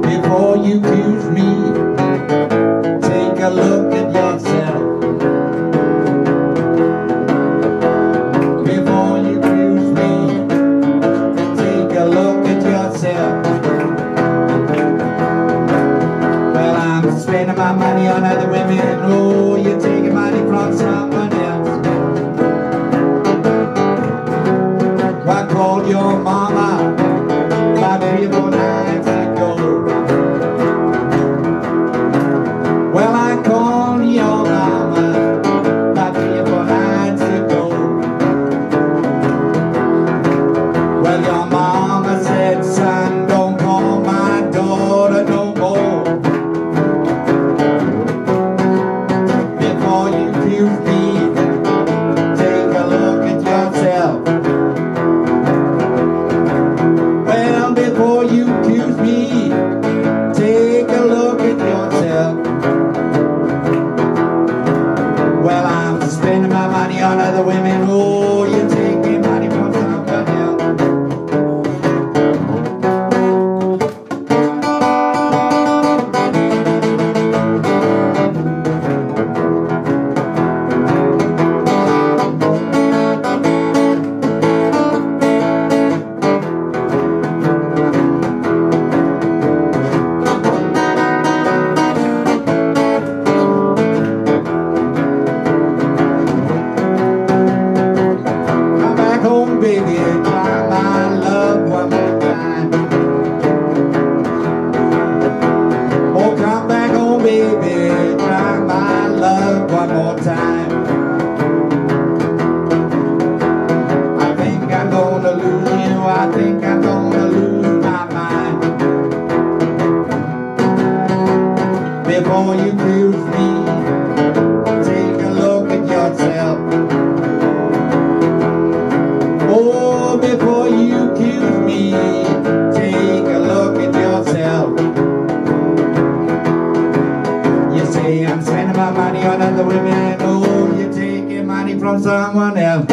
Before you accuse me, take a look at yourself. Before you accuse me, take a look at yourself. Well, I'm spending my money on other women. Oh, you're taking money from someone else. I called your mama about 3 or 4 nights ago. Well, I called your mama about 3 or 4 nights ago. Well, your mama said, son, don't call my daughter no more. Before you accuse me, take a look at yourself. Well, before you accuse me, take a look at yourself. Well, I'm spending my money on other women. Oh, you're taking money from someone else. Baby, try my love one more time. Oh, come back home, baby, try my love one more time. I think I'm gonna lose you, I think I'm gonna lose my mind. Before you accuse me, take a look at yourself. Oh, before you accuse me, take a look at yourself. You say I'm spending my money on other women. Oh, you're taking money from someone else.